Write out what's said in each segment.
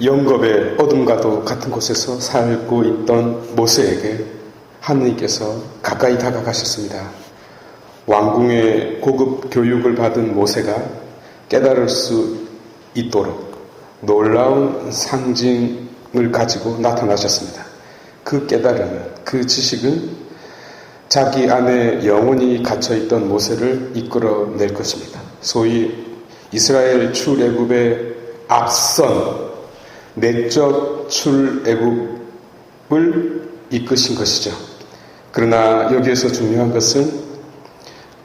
영겁의 어둠과도 같은 곳에서 살고 있던 모세에게 하느님께서 가까이 다가가셨습니다. 왕궁의 고급 교육을 받은 모세가 깨달을 수 있도록 놀라운 상징을 가지고 나타나셨습니다. 그 깨달음은, 그 지식은 자기 안에 영혼이 갇혀있던 모세를 이끌어낼 것입니다. 소위 이스라엘 출애굽의 앞선 내적 출애굽을 이끄신 것이죠. 그러나 여기에서 중요한 것은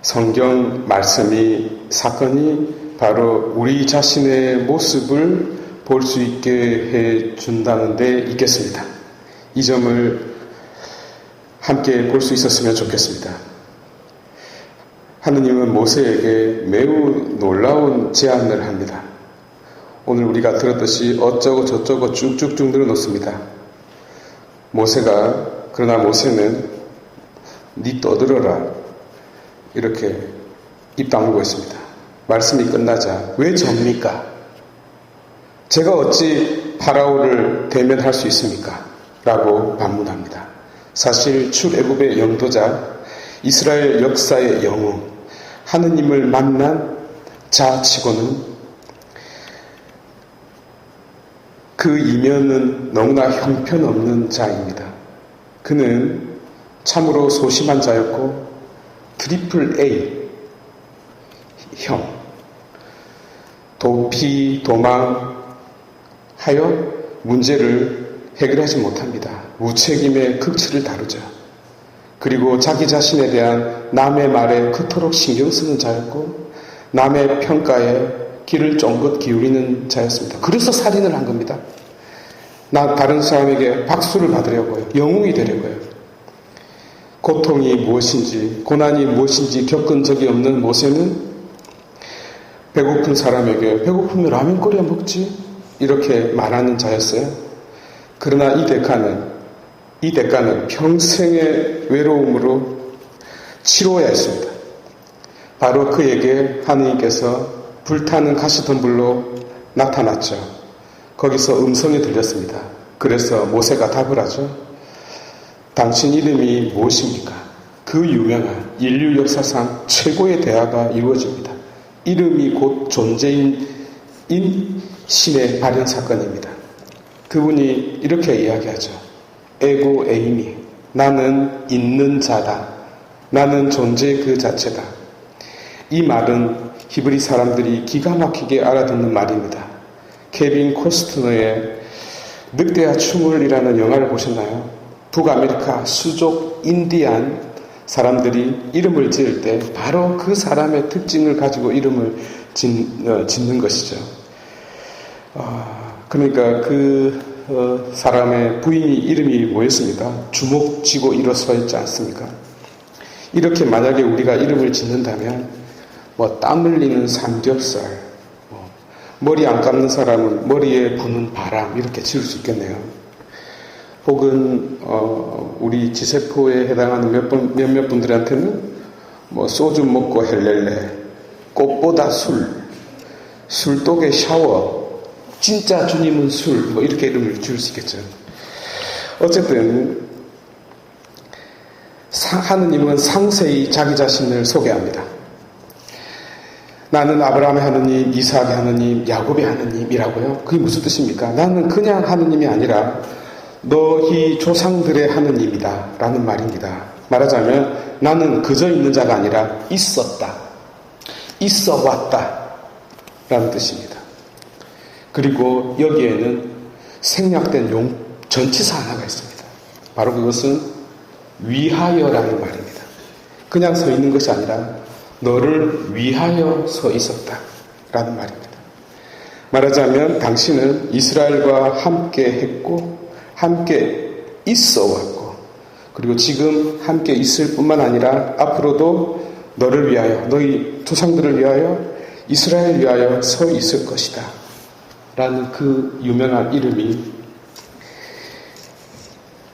성경 말씀이, 사건이 바로 우리 자신의 모습을 볼 수 있게 해준다는 데 있겠습니다. 이 점을 함께 볼 수 있었으면 좋겠습니다. 하느님은 모세에게 매우 놀라운 제안을 합니다. 오늘 우리가 들었듯이 어쩌고 저쩌고 쭉쭉쭉 늘어놓습니다. 그러나 모세는 니 떠들어라 이렇게 입 다물고 있습니다. 말씀이 끝나자 왜 접니까? 제가 어찌 파라오를 대면할 수 있습니까? 라고 반문합니다. 사실 출애굽의 영도자, 이스라엘 역사의 영웅, 하느님을 만난 자치고는 그 이면은 너무나 형편없는 자입니다. 그는 참으로 소심한 자였고 트리플 A 형, 도피, 도망하여 문제를 해결하지 못합니다. 무책임의 극치를 다루죠. 그리고 자기 자신에 대한 남의 말에 그토록 신경 쓰는 자였고 남의 평가에 귀를 쫑긋 기울이는 자였습니다. 그래서 살인을 한 겁니다. 다른 사람에게 박수를 받으려고요. 영웅이 되려고요. 고통이 무엇인지, 고난이 무엇인지 겪은 적이 없는 모세는 배고픈 사람에게 배고프면 라면 끓여 먹지 이렇게 말하는 자였어요. 그러나 이 대가는 평생의 외로움으로 치러야 했습니다. 바로 그에게 하느님께서 불타는 가시덤불로 나타났죠. 거기서 음성이 들렸습니다. 그래서 모세가 답을 하죠. 당신 이름이 무엇입니까? 그 유명한 인류 역사상 최고의 대화가 이루어집니다. 이름이 곧 존재인 신의 발현 사건입니다. 그분이 이렇게 이야기하죠. 에고 에이미, 나는 있는 자다. 나는 존재 그 자체다. 이 말은 히브리 사람들이 기가 막히게 알아듣는 말입니다. 케빈 코스트너의 늑대와 춤을이라는 영화를 보셨나요? 북아메리카 수족 인디안 사람들이 이름을 지을 때 바로 그 사람의 특징을 가지고 이름을 짓는 것이죠. 그러니까 그 사람의 부인이 이름이 뭐였습니까? 주먹 쥐고 일어서 있지 않습니까? 이렇게 만약에 우리가 이름을 짓는다면 땀 흘리는 삼겹살, 머리 안 감는 사람은 머리에 부는 바람 이렇게 지을 수 있겠네요. 혹은 우리 지세포에 해당하는 몇몇 분들한테는 소주 먹고 헬렐레, 꽃보다 술독에 샤워, 진짜 주님은 술, 이렇게 이름을 지을 수 있겠죠. 어쨌든 하느님은 상세히 자기 자신을 소개합니다. 나는 아브라함의 하느님, 이삭의 하느님, 야곱의 하느님이라고요. 그게 무슨 뜻입니까? 나는 그냥 하느님이 아니라 너희 조상들의 하느님이다 라는 말입니다. 말하자면 나는 그저 있는 자가 아니라 있었다, 있어 왔다 라는 뜻입니다. 그리고 여기에는 생략된 전치사 하나가 있습니다. 바로 그것은 위하여라는 말입니다. 그냥 서 있는 것이 아니라 너를 위하여 서 있었다 라는 말입니다. 말하자면 당신은 이스라엘과 함께 했고 함께 있어 왔고 그리고 지금 함께 있을 뿐만 아니라 앞으로도 너를 위하여, 너희 조상들을 위하여, 이스라엘 위하여 서 있을 것이다 라는 그 유명한 이름이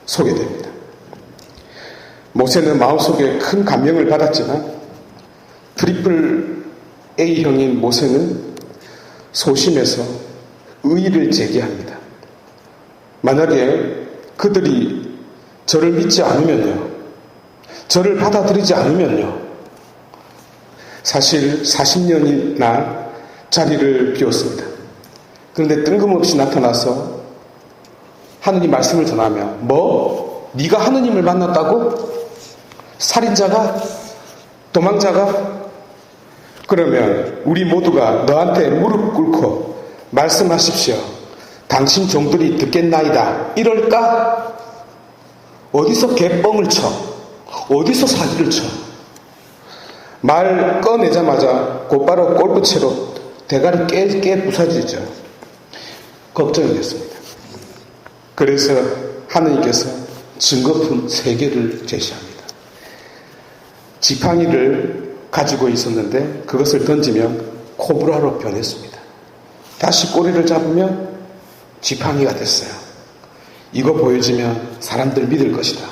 소개됩니다. 모세는 마음속에 큰 감명을 받았지만 트리플 A형인 모세는 소심해서 의의를 제기합니다. 만약에 그들이 저를 믿지 않으면요, 저를 받아들이지 않으면요, 사실 40년이나 자리를 비웠습니다. 그런데 뜬금없이 나타나서 하느님 말씀을 전하며, 뭐? 네가 하느님을 만났다고? 살인자가? 도망자가? 그러면 우리 모두가 너한테 무릎 꿇고 말씀하십시오. 당신 종들이 듣겠나이다. 이럴까? 어디서 개뻥을 쳐? 어디서 사기를 쳐? 말 꺼내자마자 곧바로 골프채로 대가리 깨 부서지죠. 걱정이 됐습니다. 그래서 하느님께서 증거품 3개를 제시합니다. 지팡이를 가지고 있었는데 그것을 던지면 코브라로 변했습니다. 다시 꼬리를 잡으면 지팡이가 됐어요. 이거 보여주면 사람들 믿을 것이다.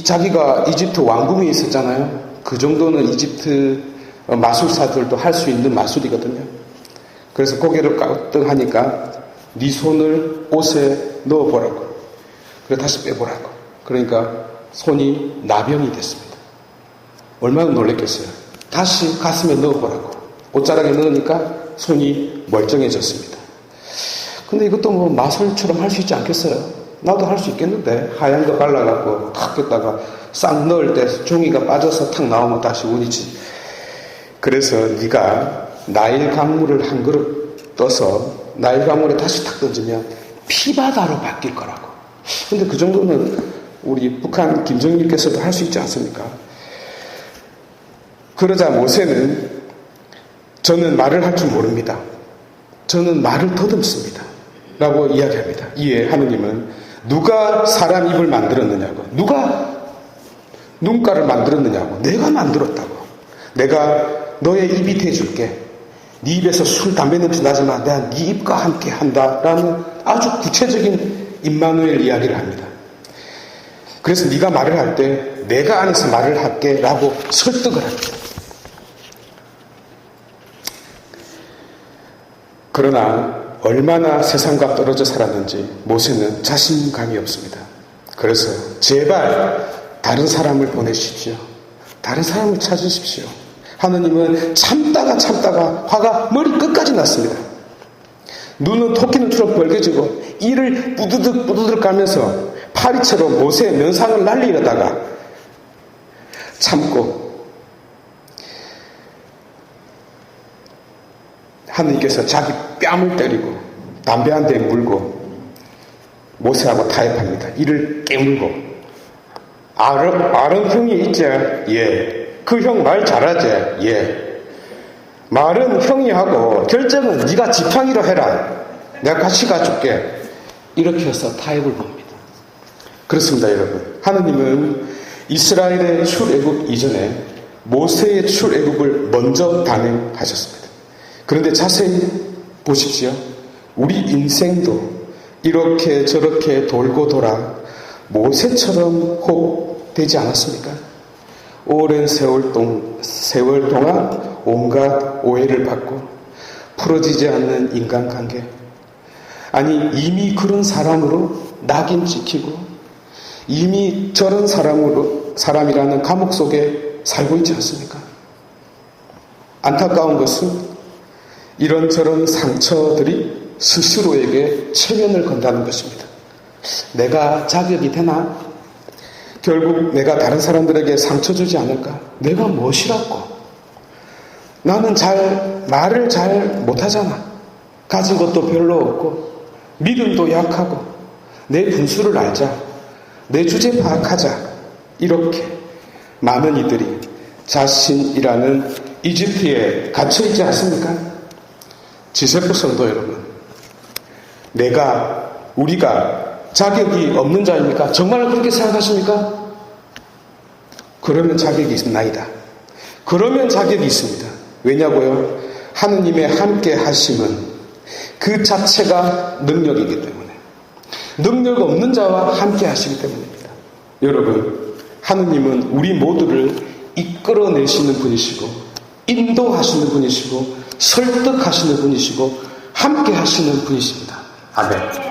자기가 이집트 왕궁에 있었잖아요. 그 정도는 이집트 마술사들도 할 수 있는 마술이거든요. 그래서 고개를 깍등하니까 네 손을 옷에 넣어보라고. 그래 다시 빼보라고. 그러니까 손이 나병이 됐습니다. 얼마나 놀랬겠어요. 다시 가슴에 넣어보라고. 옷자락에 넣으니까 손이 멀쩡해졌습니다. 근데 이것도 뭐 마술처럼 할 수 있지 않겠어요? 나도 할 수 있겠는데 하얀 거 발라갖고 탁 했다가 싹 넣을 때 종이가 빠져서 탁 나오면 다시 운이지. 그래서 네가 나일 강물을 한 그릇 떠서 나일 강물에 다시 탁 던지면 피바다로 바뀔 거라고. 근데 그 정도는 우리 북한 김정일께서도 할 수 있지 않습니까? 그러자 모세는 저는 말을 할 줄 모릅니다. 저는 말을 더듬습니다. 라고 이야기합니다. 이에 하느님은 누가 사람 입을 만들었느냐고, 누가 눈가를 만들었느냐고, 내가 만들었다고. 내가 너의 입이 돼줄게. 네 입에서 술, 담배 냄새 나지만 내가 네 입과 함께 한다라는 아주 구체적인 임마누엘 이야기를 합니다. 그래서 네가 말을 할 때 내가 안에서 말을 할게 라고 설득을 합니다. 그러나 얼마나 세상과 떨어져 살았는지 모세는 자신감이 없습니다. 그래서 제발 다른 사람을 보내십시오. 다른 사람을 찾으십시오. 하느님은 참다가 화가 머리 끝까지 났습니다. 눈은 토끼눈처럼 벌개지고 이를 뿌드득 까면서 파리채로 모세의 면상을 날리려다가 참고 하느님께서 자기 뺨을 때리고 담배 한 대 물고 모세하고 타협합니다. 이를 깨물고 아론 형이 있지? 예. 그 형 말 잘하지? 예. 말은 형이 하고 결정은 네가 지팡이로 해라. 내가 같이 가줄게. 이렇게 해서 타협을 봅니다. 그렇습니다, 여러분. 하느님은 이스라엘의 출애굽 이전에 모세의 출애굽을 먼저 단행하셨습니다. 그런데 자세히 보십시오. 우리 인생도 이렇게 저렇게 돌고 돌아 모세처럼 혹 되지 않았습니까? 오랜 세월 동안 온갖 오해를 받고 풀어지지 않는 인간관계, 아니 이미 그런 사람으로 낙인 찍히고 이미 저런 사람이라는 감옥 속에 살고 있지 않습니까? 안타까운 것은 이런저런 상처들이 스스로에게 체면을 건다는 것입니다. 내가 자격이 되나? 결국 내가 다른 사람들에게 상처 주지 않을까? 내가 무엇이라고? 나는 말을 잘 못하잖아. 가진 것도 별로 없고 믿음도 약하고 내 분수를 알자. 내 주제 파악하자. 이렇게 많은 이들이 자신이라는 이집트에 갇혀있지 않습니까? 지세포 성도 여러분, 우리가 자격이 없는 자입니까? 정말 그렇게 생각하십니까? 그러면 자격이 있나이다. 그러면 자격이 있습니다. 왜냐고요? 하느님의 함께 하심은 그 자체가 능력이기 때문에, 능력 없는 자와 함께 하시기 때문입니다. 여러분, 하느님은 우리 모두를 이끌어내시는 분이시고 인도하시는 분이시고 설득하시는 분이시고 함께 하시는 분이십니다. 아멘.